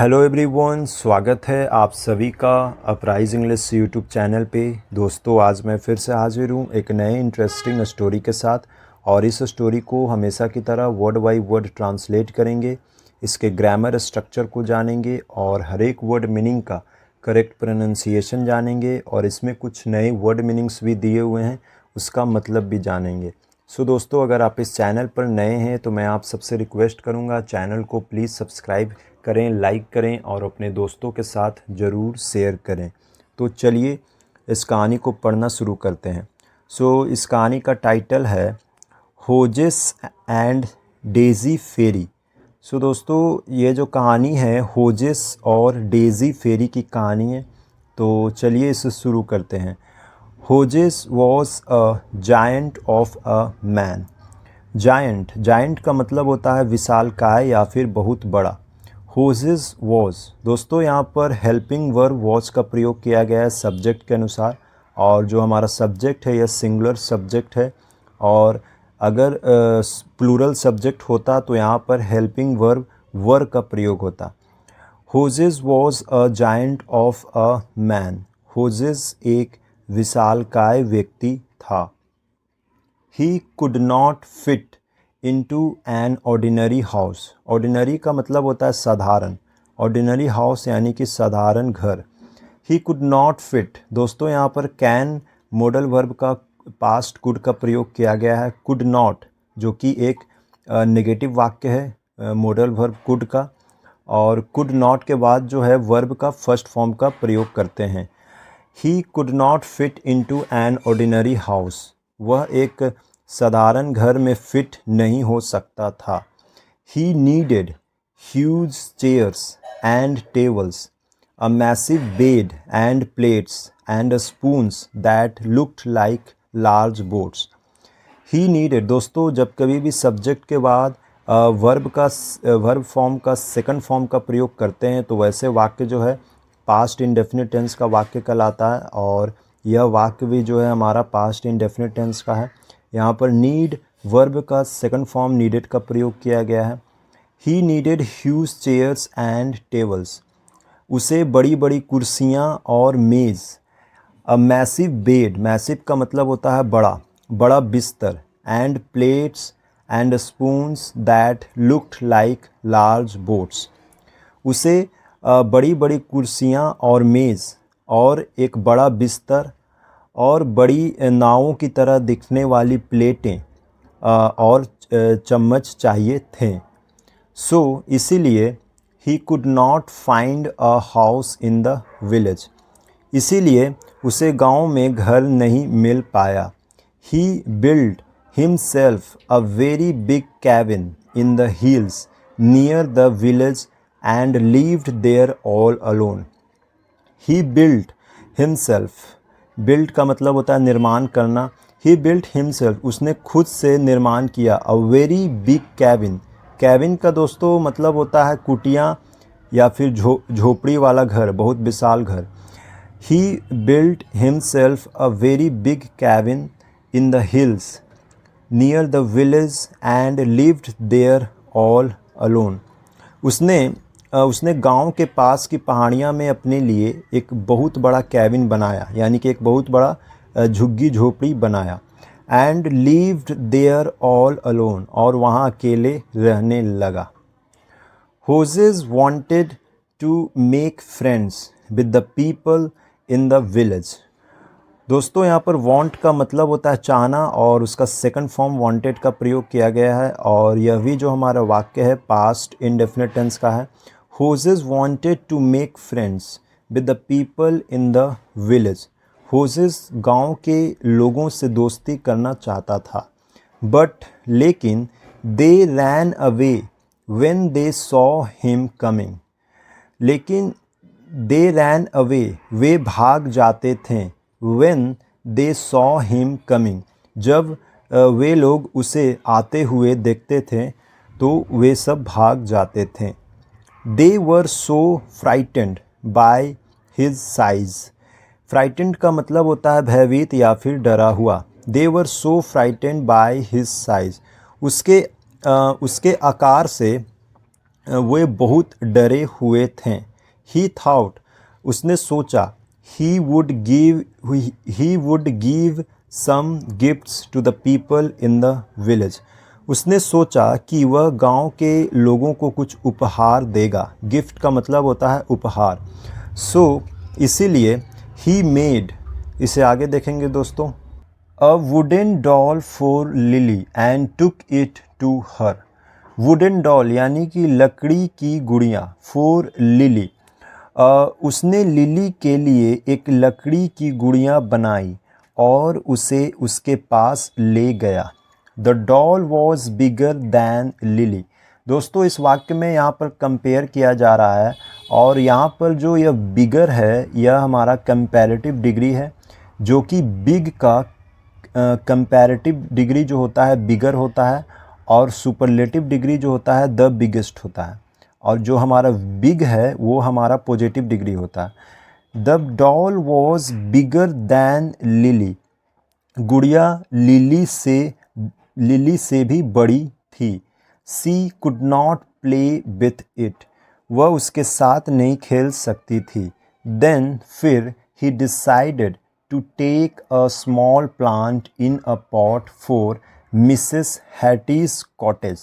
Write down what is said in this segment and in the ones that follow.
Hello everyone, स्वागत है आप सभी का अपराइज इंग्लिश यूट्यूब चैनल पे। दोस्तों, आज मैं फिर से हाजिर हूँ एक नए इंटरेस्टिंग स्टोरी के साथ। और इस स्टोरी को हमेशा की तरह वर्ड बाय वर्ड ट्रांसलेट करेंगे, इसके ग्रामर स्ट्रक्चर को जानेंगे और हर एक वर्ड मीनिंग का करेक्ट प्रोनाउंसिएशन जानेंगे। और इसमें कुछ नए वर्ड मीनिंग्स भी दिए हुए हैं, उसका मतलब भी जानेंगे। सो दोस्तों, अगर आप इस चैनल पर नए हैं तो मैं आप सबसे रिक्वेस्ट करूंगा, चैनल को प्लीज़ सब्सक्राइब करें, लाइक करें और अपने दोस्तों के साथ ज़रूर शेयर करें। तो चलिए इस कहानी को पढ़ना शुरू करते हैं। सो इस कहानी का टाइटल है होजेस एंड डेज़ी फेरी। सो दोस्तों, ये जो कहानी है होजेस और डेज़ी फेरी की कहानी है। तो चलिए इसे शुरू करते हैं। Hoses was a giant of a man. Giant का मतलब होता है विशालकाय या फिर बहुत बड़ा। होजेस वॉज, दोस्तों यहाँ पर हेल्पिंग वर्ब वॉज का प्रयोग किया गया है सब्जेक्ट के अनुसार। और जो हमारा सब्जेक्ट है यह सिंगुलर सब्जेक्ट है। और अगर प्लूरल सब्जेक्ट होता तो यहाँ पर हेल्पिंग वर्ब वर का प्रयोग होता। Hoses was a giant of a man. Hoses एक विशालकाय व्यक्ति था। He could not fit into an ordinary house। Ordinary का मतलब होता है साधारण। ऑर्डिनरी हाउस यानी कि साधारण घर। He could not fit, दोस्तों यहाँ पर कैन मॉडल वर्ब का पास्ट कुड का प्रयोग किया गया है। could not जो कि एक नेगेटिव वाक्य है मॉडल वर्ब कुड का। और could not के बाद जो है वर्ब का फर्स्ट फॉर्म का प्रयोग करते हैं। He could not fit into an ordinary house। वह एक साधारण घर में फिट नहीं हो सकता था। He needed huge chairs and tables, a massive bed and plates and spoons that looked like large boats। He needed, दोस्तों जब कभी भी सब्जेक्ट के बाद वर्ब फॉर्म का सेकंड फॉर्म का प्रयोग करते हैं तो वैसे वाक्य जो है पास्ट इंडेफिनिट टेंस का वाक्य कहलाता है। और यह वाक्य भी जो है हमारा पास्ट इंडेफिनिट टेंस का है। यहाँ पर नीड वर्ब का सेकंड फॉर्म नीडेड का प्रयोग किया गया है। He needed huge chairs and tables. उसे बड़ी बड़ी कुर्सियाँ और मेज़। अ मैसिव बेड, मैसिव का मतलब होता है बड़ा, बड़ा बिस्तर। And plates and spoons that looked like large boats. उसे बड़ी बड़ी कुर्सियाँ और मेज़ और एक बड़ा बिस्तर और बड़ी नावों की तरह दिखने वाली प्लेटें और चम्मच चाहिए थे। सो इसीलिए he could not find a house in the village. इसीलिए उसे गांव में घर नहीं मिल पाया। He build himself a very big cabin in the hills near the village and lived there all alone। He built himself, build का मतलब होता है निर्माण करना। He built himself, उसने खुद से निर्माण किया। A very big cabin, cabin का दोस्तों मतलब होता है कुटिया या फिर झोपड़ी वाला घर, बहुत विशाल घर। He built himself a very big cabin in the hills near the village and lived there all alone। उसने गांव के पास की पहाड़ियां में अपने लिए एक बहुत बड़ा कैबिन बनाया, यानी कि एक बहुत बड़ा झुग्गी झोपड़ी बनाया। And lived there all alone, और वहाँ अकेले रहने लगा। Hodges wanted to make friends with the people in the village. दोस्तों यहाँ पर वांट का मतलब होता है चाहना और उसका सेकंड फॉर्म वांटेड का प्रयोग किया गया है। और यह भी जो हमारा वाक्य है पास्ट इंडेफिनिट टेंस का है। Hodges wanted to make friends with the people in the village. Hodges गांव के लोगों से दोस्ती करना चाहता था। बट लेकिन they ran away when they saw him coming. लेकिन दे रैन अवे, वे भाग जाते थे। When they saw him coming, जब वे लोग उसे आते हुए देखते थे तो वे सब भाग जाते थे। They were so frightened by his size। frightened का मतलब होता है भयभीत या फिर डरा हुआ। They were so frightened by his size। उसके आकार से वे बहुत डरे हुए थे। ही थाउट, उसने सोचा, he would give some gifts to the people in the village. उसने सोचा कि वह गांव के लोगों को कुछ उपहार देगा। गिफ्ट का मतलब होता है उपहार। सो इसीलिए ही मेड, इसे आगे देखेंगे दोस्तों, a wooden doll for Lily and took it to her. Wooden doll यानी कि लकड़ी की गुड़िया, फॉर लिली, उसने लिली के लिए एक लकड़ी की गुड़िया बनाई और उसे उसके पास ले गया। The doll was bigger than lily. दोस्तों इस वाक्य में यहाँ पर कंपेयर किया जा रहा है और यहाँ पर जो यह बिगर है यह हमारा कंपैरेटिव डिग्री है, जो कि बिग का कंपैरेटिव डिग्री जो होता है बिगर होता है और सुपरलेटिव डिग्री जो होता है द बिगेस्ट होता है, और जो हमारा बिग है वो हमारा पॉजिटिव डिग्री होता है। The doll was bigger than Lily, गुड़िया लिली से भी बड़ी थी। She could not play with it, वह उसके साथ नहीं खेल सकती थी। देन फिर he decided to take a small plant in a pot for Mrs Hattie's cottage.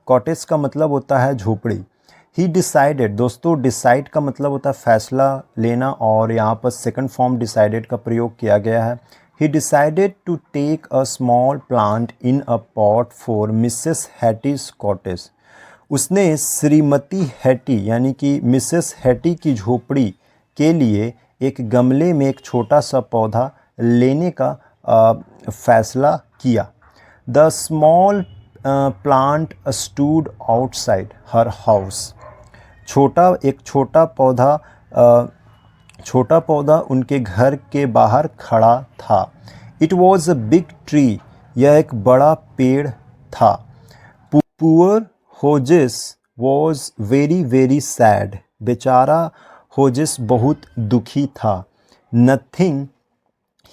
Cottage का मतलब होता है झोपड़ी। ही डिसाइडेड, दोस्तों डिसाइड का मतलब होता है फैसला लेना और यहाँ पर सेकंड फॉर्म डिसाइडेड का प्रयोग किया गया है। He decided to take a small plant in a pot for Mrs. Hattie's cottage. उसने श्रीमती हैटी यानी कि मिसेस हैटी की झोपड़ी के लिए एक गमले में एक छोटा सा पौधा लेने का फैसला किया। The small plant stood outside her house. छोटा पौधा उनके घर के बाहर खड़ा था। It was a big tree, यह एक बड़ा पेड़ था। Poor Hodges was very very sad, बेचारा होजिस बहुत दुखी था। Nothing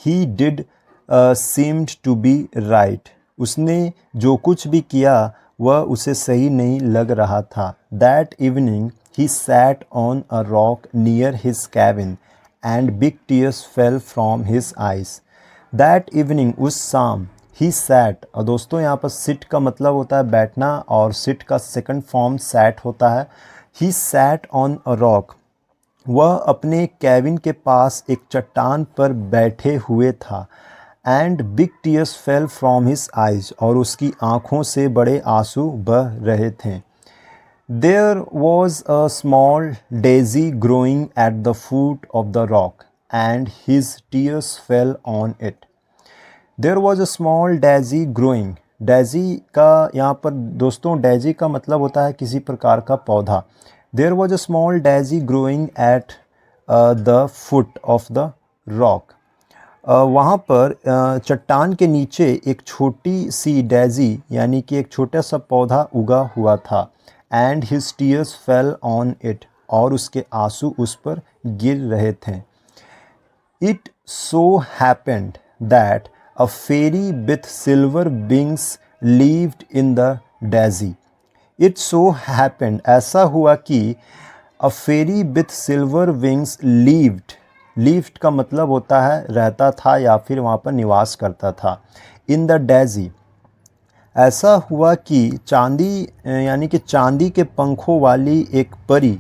he did seemed to be right, उसने जो कुछ भी किया वह उसे सही नहीं लग रहा था। That evening he sat on a rock near his cabin and big tears fell from his eyes. That evening, उस शाम, he sat, और दोस्तों यहाँ पर sit का मतलब होता है बैठना और sit का सेकंड फॉर्म sat होता है। he sat on a rock, वह अपने कैबिन के पास एक चट्टान पर बैठे हुए था। And big tears fell from his eyes, और उसकी आँखों से बड़े आंसू बह रहे थे। There was a small daisy growing at the foot of the rock, and his tears fell on it. There was a small daisy growing. daisy का यहाँ पर दोस्तों daisy का मतलब होता है किसी प्रकार का पौधा। There was a small daisy growing at the foot of the rock. वहाँ पर चट्टान के नीचे एक छोटी सी डेजी यानी कि एक छोटा सा पौधा उगा हुआ था। And his tears fell on it, और उसके आंसू उस पर गिर रहे थे। It so happened that a fairy with silver wings lived in the daisy. It so happened, ऐसा हुआ कि a fairy with silver wings lived का मतलब होता है रहता था या फिर वहाँ पर निवास करता था। इन द डेजी, ऐसा हुआ कि चांदी यानी कि चांदी के पंखों वाली एक परी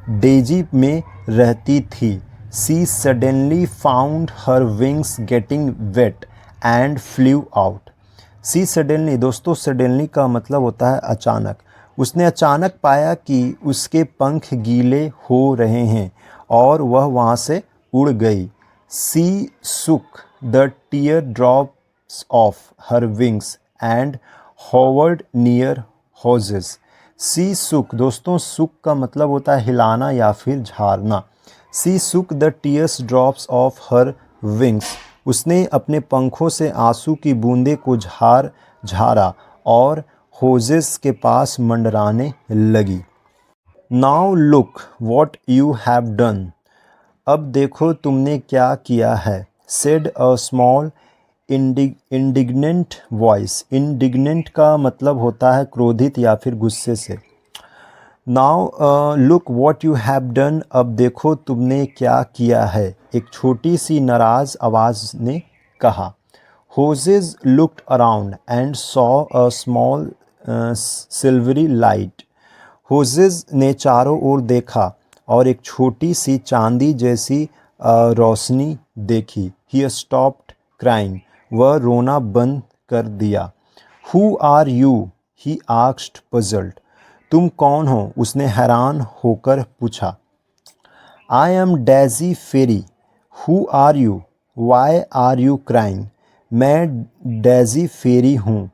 डेजी में रहती थी। She suddenly found her wings getting wet and flew out. She suddenly, दोस्तों सडनली का मतलब होता है अचानक। उसने अचानक पाया कि उसके पंख गीले हो रहे हैं और वह वहाँ से उड़ गई। She shook the tear drops of her wings and hovered near Hodges. She shook, दोस्तों सुक का मतलब होता है हिलाना या फिर झाड़ना। सी shook the tears drops of her wings, उसने अपने पंखों से आंसू की बूंदे को झाड़ा और होजेस के पास मंडराने लगी। Now look what you have done, अब देखो तुमने क्या किया है। Said a small indignant voice. Indignant का मतलब होता है क्रोधित या फिर गुस्से से। Now look what you have done, अब देखो तुमने क्या किया है, एक छोटी सी नाराज़ आवाज़ ने कहा। Hoses looked around and saw a small silvery light. Hoses ने चारों ओर देखा और एक छोटी सी चांदी जैसी रोशनी देखी। ही स्टॉप्ड क्राइंग, वह रोना बंद कर दिया। Who are you, he asked puzzled, तुम कौन हो, उसने हैरान होकर पूछा। I am Daisy fairy. Who are you, why are you crying, मैं डेजी फेरी हूँ।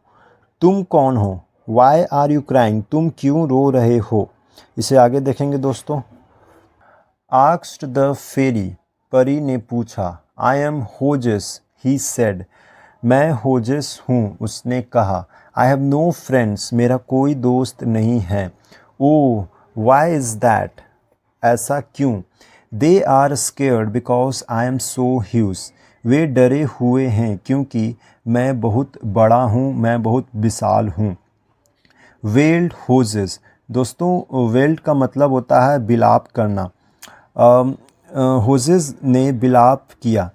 तुम कौन हो, वाई आर यू क्राइंग, तुम क्यों रो रहे हो। इसे आगे देखेंगे दोस्तों। आस्क्ड द फेरी, परी ने पूछा। I M hoses, he said, मैं होजेस हूँ, उसने कहा। आई हैव नो फ्रेंड्स, मेरा कोई दोस्त नहीं है। ओह वाई इज़ दैट, ऐसा क्यों। They are scared because I am so huge, वे डरे हुए हैं क्योंकि मैं बहुत बड़ा हूँ, मैं बहुत विशाल हूँ। वेल्ड होजेस, दोस्तों वेल्ड का मतलब होता है बिलाप करना। होजेस ने बिलाप किया।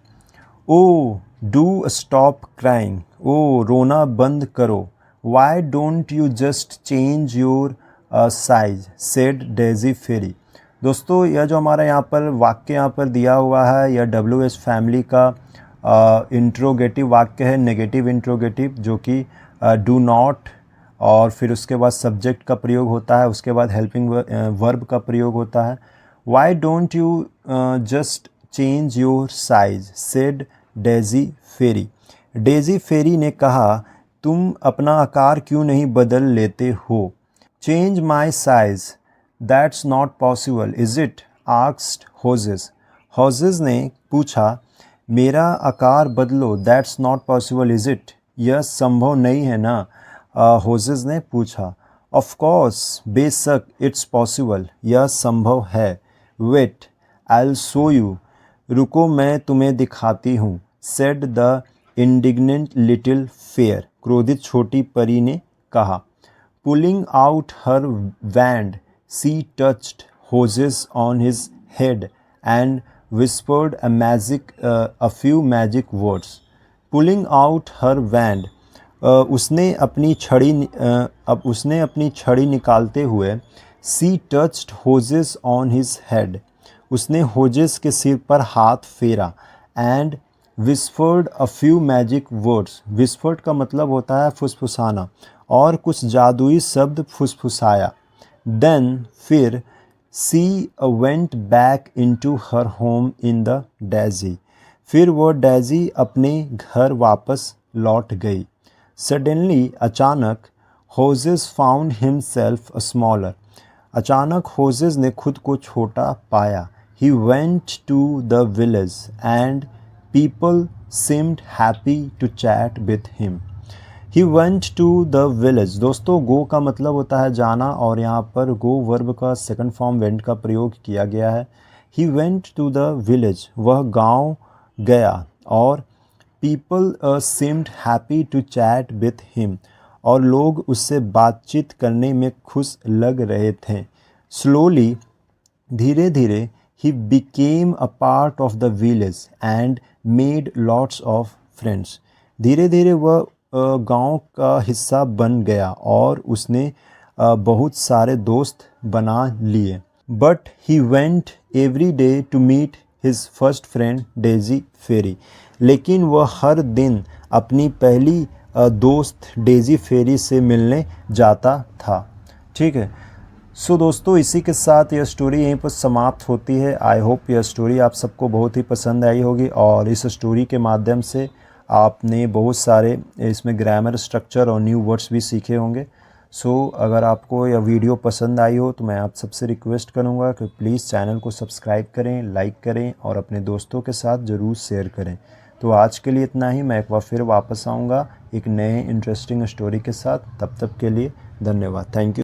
Oh do stop crying, oh रोना बंद करो। Why don't you just change your size, said Daisy fairy. दोस्तों यह जो हमारा यहाँ पर वाक्य यहाँ पर दिया हुआ है, यह WH फैमिली का इंट्रोगेटिव वाक्य है, नेगेटिव इंट्रोगेटिव, जो कि डू नॉट और फिर उसके बाद सब्जेक्ट का प्रयोग होता है, उसके बाद हेल्पिंग वर्ब का प्रयोग होता है। Why don't you just change your size, said Daisy fairy. Daisy fairy ने कहा, तुम अपना आकार क्यों नहीं बदल लेते हो। Change my size, that's not possible is it, asked Hodges. Hodges ने पूछा, मेरा आकार बदलो, that's not possible is it, यह संभव नहीं है ना। होजेस ने पूछा। ऑफ कोर्स, बेशक, इट्स पॉसिबल, यह संभव है। Wait, I will show you, रुको मैं तुम्हें दिखाती हूँ, said the indignant little fairy, क्रोधित छोटी परी ने कहा। Pulling out her wand, she touched Hodges on his head and whispered a few magic words. Pulling out her wand, उसने अपनी छड़ी निकालते हुए she touched Hodges on his head, उसने होजेस के सिर पर हाथ फेरा। And whispered a few magic words, whispered का मतलब होता है फुसफुसाना, और कुछ जादुई शब्द फुसफुसाया। देन फिर she went back into her home in the daisy, फिर वह डेजी अपने घर वापस लौट गई। सडनली, अचानक, होजेस फाउंड हिमसेल्फ स्मॉलर, अचानक होजेस ने खुद को छोटा पाया। He went to the village and people seemed happy to chat with him. He went to the village, दोस्तों गो का मतलब होता है जाना, और यहाँ पर गो वर्ब का सेकंड फॉर्म वेंट का प्रयोग किया गया है। He went to the village, वह गांव गया, और people seemed happy to chat with him, और लोग उससे बातचीत करने में खुश लग रहे थे। Slowly, धीरे धीरे, he became a part of the village and made lots of friends. धीरे धीरे वह गांव का हिस्सा बन गया और उसने बहुत सारे दोस्त बना लिए। But he went every day to meet his first friend Daisy fairy, लेकिन वह हर दिन अपनी पहली दोस्त डेजी फेरी से मिलने जाता था। ठीक है। सो दोस्तों इसी के साथ यह स्टोरी यहीं पर समाप्त होती है। आई होप यह स्टोरी आप सबको बहुत ही पसंद आई होगी, और इस स्टोरी के माध्यम से आपने बहुत सारे इसमें ग्रामर, स्ट्रक्चर और न्यू वर्ड्स भी सीखे होंगे। सो अगर आपको यह वीडियो पसंद आई हो तो मैं आप सबसे रिक्वेस्ट करूँगा कि प्लीज़ चैनल को सब्सक्राइब करें, लाइक करें और अपने दोस्तों के साथ ज़रूर शेयर करें। तो आज के लिए इतना ही। मैं एक बार फिर वापस आऊँगा एक नए इंटरेस्टिंग स्टोरी के साथ। तब तक के लिए धन्यवाद। Thank you.